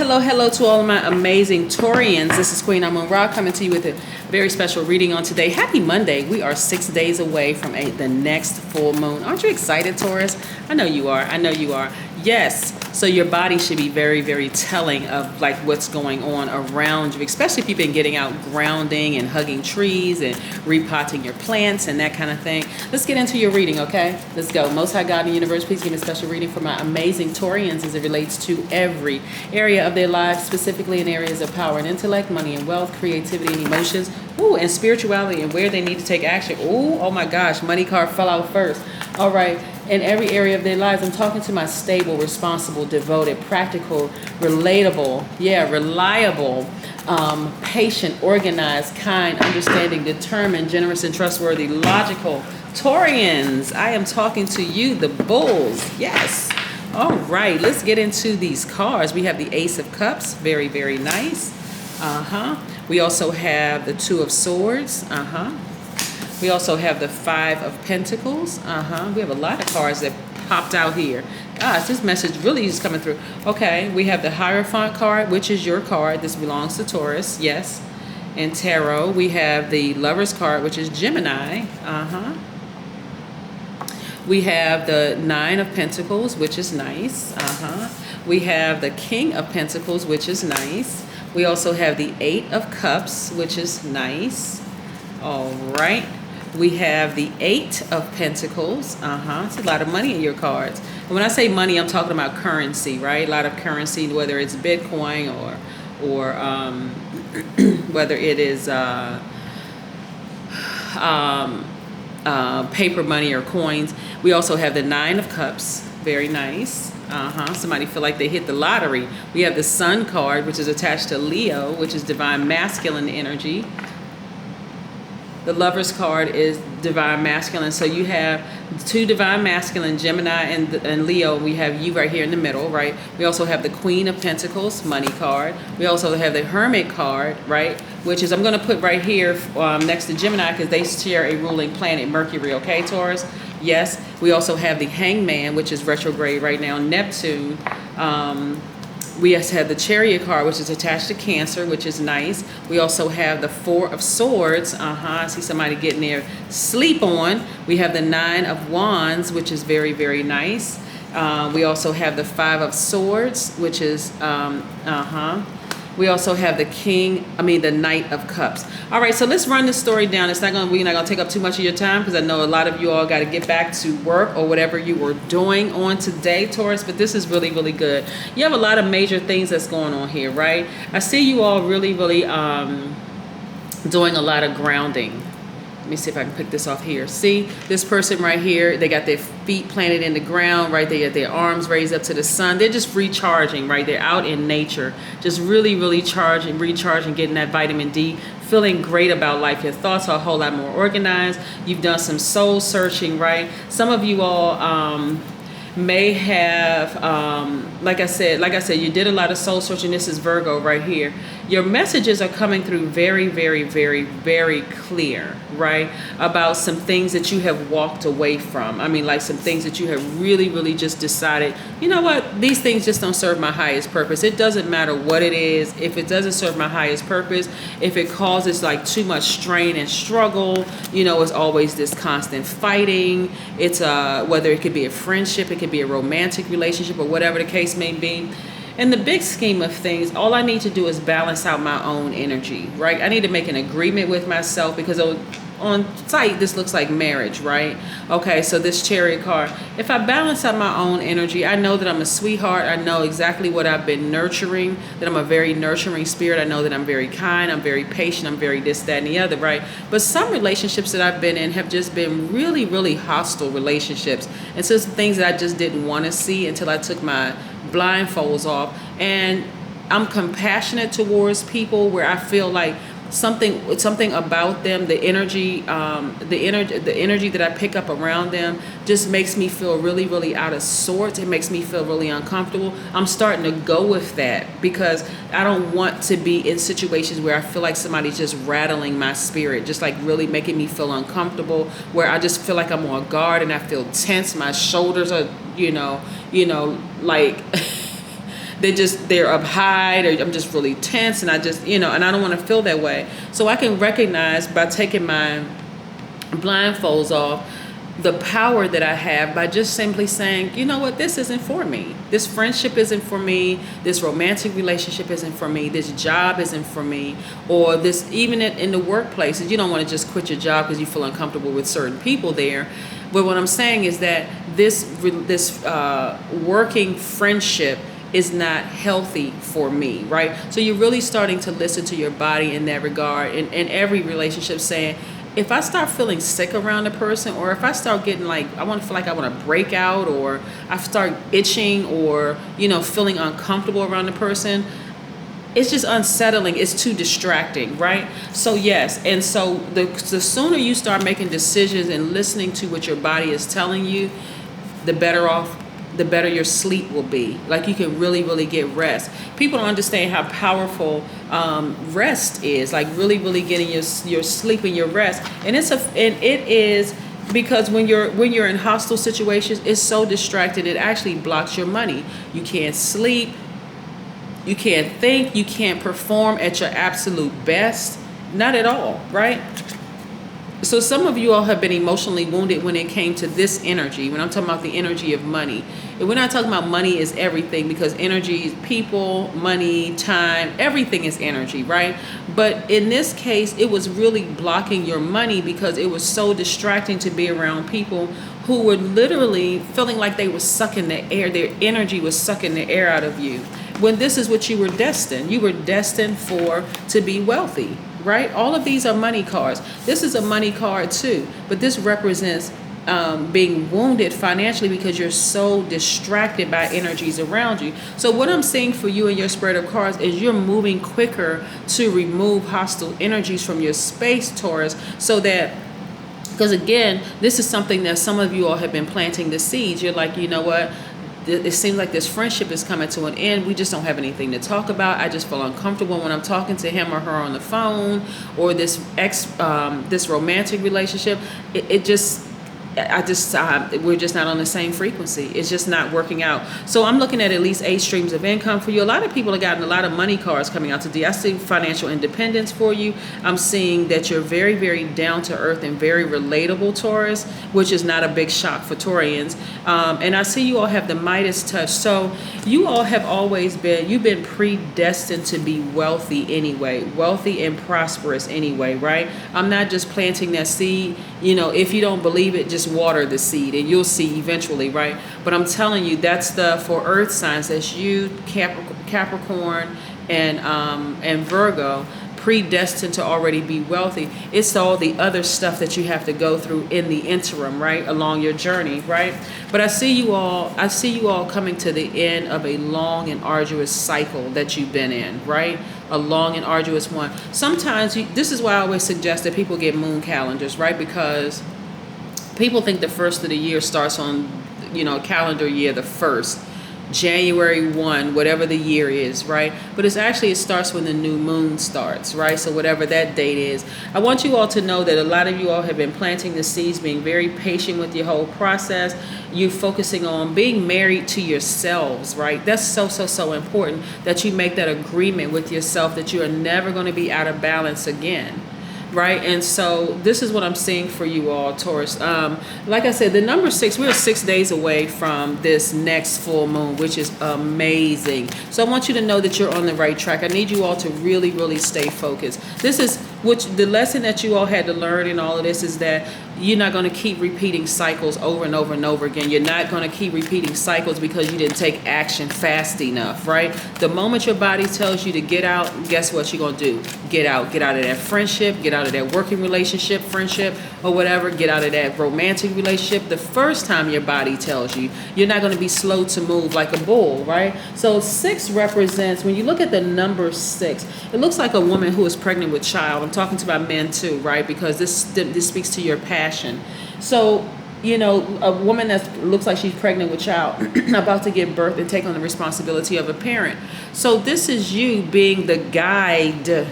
hello to all of my amazing Taurians. This is Queen Amun Ra coming to you with a very special reading on today. Happy Monday. We are 6 days away from the next full moon. Aren't you excited, Taurus? I know you are. I know you are. Yes. So your body should be very, very telling of like what's going on around you, especially if you've been getting out grounding and hugging trees and repotting your plants and that kind of thing. Let's get into your reading, okay? Let's go. Most High God in the universe, please give me a special reading for my amazing Taurians as it relates to every area of their lives, specifically in areas of power and intellect, money and wealth, creativity and emotions, and spirituality and where they need to take action. Oh my gosh, money card fell out first. All right. In every area of their lives, I'm talking to my stable, responsible, devoted, practical, relatable, reliable, patient, organized, kind, understanding, determined, generous, and trustworthy, logical Taurians. I am talking to you, the bulls. Yes. All right, let's get into these cards. We have the Ace of Cups. Very, very nice. We also have the Two of Swords. We also have the Five of Pentacles. We have a lot of cards that popped out here. Gosh, this message really is coming through. Okay, we have the Hierophant card, which is your card. This belongs to Taurus, yes. In Tarot, we have the Lovers card, which is Gemini. We have the Nine of Pentacles, which is nice. We have the King of Pentacles, which is nice. We also have the Eight of Cups, which is nice. All right. We have the Eight of Pentacles. It's a lot of money in your cards. And when I say money, I'm talking about currency, right? A lot of currency, whether it's Bitcoin or whether it is paper money or coins. We also have the Nine of Cups. Very nice. Somebody feel like they hit the lottery. We have the Sun card, which is attached to Leo, which is divine masculine energy. The Lovers card is divine masculine. So you have two divine masculine, Gemini and Leo. We have you right here in the middle, right? We also have the Queen of Pentacles, money card. We also have the Hermit card, right? Which is, I'm going to put right here next to Gemini because they share a ruling planet, Mercury, okay, Taurus? Yes. We also have the Hangman, which is retrograde right now, Neptune. We also have the Chariot card, which is attached to Cancer, which is nice. We also have the Four of Swords. I see somebody getting their sleep on. We have the Nine of Wands, which is very, very nice. We also have the Five of Swords, which is, We also have the Knight of Cups. All right, so let's run this story down. We're not gonna take up too much of your time because I know a lot of you all got to get back to work or whatever you were doing on today, Taurus. But this is really, really good. You have a lot of major things that's going on here, right? I see you all really, really doing a lot of grounding. Let me see if I can pick this off here. See, this person right here, they got their feet planted in the ground, right? They got their arms raised up to the sun. They're just recharging, right? They're out in nature, just really, really recharging, getting that vitamin D, feeling great about life. Your thoughts are a whole lot more organized. You've done some soul searching, right? Some of you all may have, like I said, you did a lot of soul searching. This is Virgo right here. Your messages are coming through very, very, very, very clear, right? About some things that you have walked away from. I mean, like some things that you have really, really just decided, you know what? These things just don't serve my highest purpose. It doesn't matter what it is. If it doesn't serve my highest purpose, if it causes like too much strain and struggle, it's always this constant fighting. It's whether it could be a friendship, it could be a romantic relationship, or whatever the case may be. In the big scheme of things, all I need to do is balance out my own energy, right? I need to make an agreement with myself because on sight, this looks like marriage, right? Okay, so this Chariot card, if I balance out my own energy, I know that I'm a sweetheart. I know exactly what I've been nurturing, that I'm a very nurturing spirit. I know that I'm very kind. I'm very patient. I'm very this, that, and the other, right? But some relationships that I've been in have just been really, really hostile relationships. And so some things that I just didn't want to see until I took my blindfolds off. And I'm compassionate towards people where I feel like something about them, the energy that I pick up around them just makes me feel really, really out of sorts. It makes me feel really uncomfortable. I'm starting to go with that because I don't want to be in situations where I feel like somebody's just rattling my spirit, just like really making me feel uncomfortable, where I just feel like I'm on guard and I feel tense. My shoulders are, like they're up high, or I'm just really tense, and I just, and I don't want to feel that way. So I can recognize by taking my blindfolds off the power that I have by just simply saying, you know what, this isn't for me. This friendship isn't for me. This romantic relationship isn't for me. This job isn't for me. Or this, even in the workplace, you don't want to just quit your job because you feel uncomfortable with certain people there. But what I'm saying is that this working friendship is not healthy for me, right? So you're really starting to listen to your body in that regard, in every relationship, saying, if I start feeling sick around a person, or if I start getting I feel like I want to break out, or I start itching, or, feeling uncomfortable around a person, it's just unsettling. It's too distracting, right? So yes, and so the sooner you start making decisions and listening to what your body is telling you, the better your sleep will be. Like, you can really, really get rest. People don't understand how powerful rest is. Like, really, really getting your sleep and your rest. And it is because when you're in hostile situations, it's so distracted. It actually blocks your money. You can't sleep. You can't think. You can't perform at your absolute best. Not at all, right? So some of you all have been emotionally wounded when it came to this energy. When I'm talking about the energy of money, and we're not talking about money is everything, because energy is people, money, time, everything is energy, right? But in this case, it was really blocking your money because it was so distracting to be around people who were literally feeling like they were sucking the air. Their energy was sucking the air out of you. When this is what you were destined. You were destined to be wealthy. Right? All of these are money cards. This is a money card too, but this represents being wounded financially because you're so distracted by energies around you. So what I'm seeing for you in your spread of cards is you're moving quicker to remove hostile energies from your space, Taurus, so that, because again, this is something that some of you all have been planting the seeds. You're like, you know what? It seems like this friendship is coming to an end. We just don't have anything to talk about. I just feel uncomfortable when I'm talking to him or her on the phone, or this romantic relationship. We're just not on the same frequency. It's just not working out. So I'm looking at least 8 streams of income for you. A lot of people have gotten a lot of money cards coming out today. I see financial independence for you. I'm seeing that you're very, very down to earth and very relatable, Taurus, which is not a big shock for Taurians. And I see you all have the Midas touch. So you all have you've been predestined to be wealthy anyway, wealthy and prosperous anyway, right? I'm not just planting that seed. If you don't believe it, just water the seed and you'll see eventually, right? But I'm telling you, that's for earth signs. That's you, Capricorn, and Virgo, predestined to already be wealthy. It's all the other stuff that you have to go through in the interim, right, along your journey, right? But I see you all coming to the end of a long and arduous cycle that you've been in, right? A long and arduous one. Sometimes this is why I always suggest that people get moon calendars, right? Because people think the first of the year starts on, calendar year the 1st, January 1, whatever the year is, right? But it starts when the new moon starts, right? So whatever that date is. I want you all to know that a lot of you all have been planting the seeds, being very patient with your whole process. You focusing on being married to yourselves, right? That's so important that you make that agreement with yourself that you are never going to be out of balance again. Right. And so this is what I'm seeing for you all, Taurus. Like I said, the number 6, we're 6 days away from this next full moon, which is amazing. So I want you to know that you're on the right track. I need you all to really, really stay focused. This is the lesson that you all had to learn in all of this is that you're not going to keep repeating cycles over and over and over again. You're not going to keep repeating cycles because you didn't take action fast enough, right? The moment your body tells you to get out, guess what you're going to do? Get out of that friendship, get out of that working relationship, friendship, or whatever, get out of that romantic relationship. The first time your body tells you, you're not going to be slow to move like a bull, right? So 6 represents, when you look at the number 6, it looks like a woman who is pregnant with child. I'm talking about men too, right? Because this speaks to your passion. So, a woman that looks like she's pregnant with child, about to give birth and take on the responsibility of a parent. So this is you being the guide,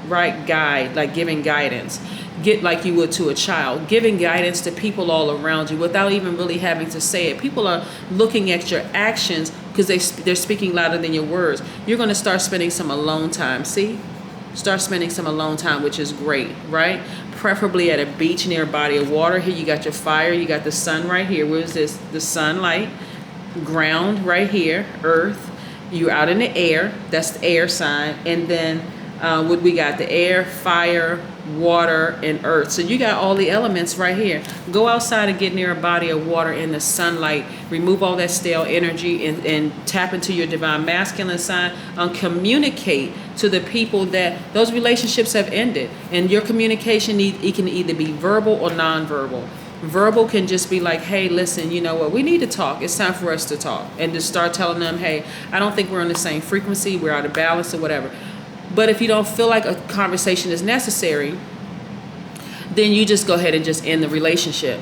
right? Guide, like giving guidance. Get like you would to a child, giving guidance to people all around you without even really having to say it. People are looking at your actions because they're speaking louder than your words. You're going to start spending some alone time. See? Start spending some alone time, which is great, right? Preferably at a beach near a body of water. Here you got your fire, you got the sun right here. Where's this? The sunlight, ground right here, earth. You're out in the air, that's the air sign. And then what we got, the air, fire, water, and earth. So you got all the elements right here. Go outside and get near a body of water in the sunlight. Remove all that stale energy and tap into your divine masculine sign. Communicate to the people that those relationships have ended. And your communication it can either be verbal or nonverbal. Verbal can just be like, hey, listen, you know what, we need to talk. It's time for us to talk. And to start telling them, hey, I don't think we're on the same frequency. We're out of balance or whatever. But if you don't feel like a conversation is necessary, then you just go ahead and just end the relationship.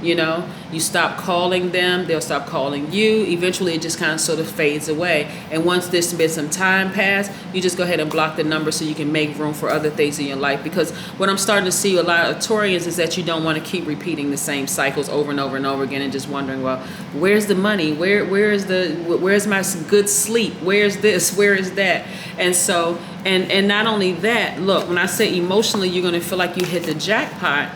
You know, you stop calling them, they'll stop calling you. Eventually it just kind of sort of fades away. And once there's been some time passed, you just go ahead and block the number so you can make room for other things in your life. Because what I'm starting to see a lot of Taurians is that you don't want to keep repeating the same cycles over and over and over again and just wondering, well, where's the money? Where's my good sleep? Where's this? Where is that? And so, and not only that, look, when I say emotionally, you're going to feel like you hit the jackpot.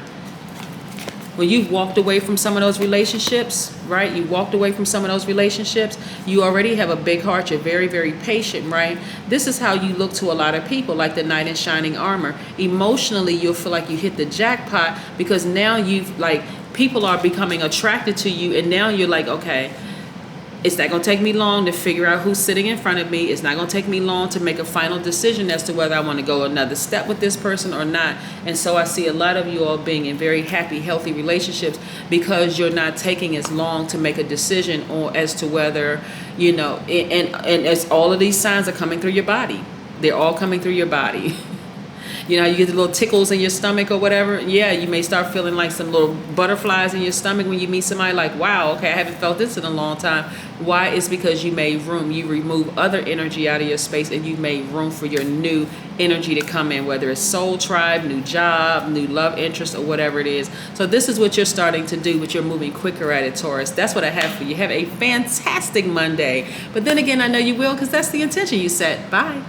When you've walked away from some of those relationships, right? You walked away from some of those relationships. You already have a big heart. You're very, very patient, right? This is how you look to a lot of people, like the knight in shining armor. Emotionally, you'll feel like you hit the jackpot because now people are becoming attracted to you. And now you're like, okay, it's not going to take me long to figure out who's sitting in front of me. It's not going to take me long to make a final decision as to whether I want to go another step with this person or not. And so I see a lot of you all being in very happy, healthy relationships because you're not taking as long to make a decision as to whether, you know, and as all of these signs are coming through your body. They're all coming through your body. You know, you get the little tickles in your stomach or whatever. Yeah, you may start feeling like some little butterflies in your stomach when you meet somebody like, wow, okay, I haven't felt this in a long time. Why? It's because you made room. You remove other energy out of your space and you made room for your new energy to come in, whether it's soul tribe, new job, new love interest, or whatever it is. So this is what you're starting to do, but you're moving quicker at it, Taurus. That's what I have for you. Have a fantastic Monday. But then again, I know you will because that's the intention you set. Bye.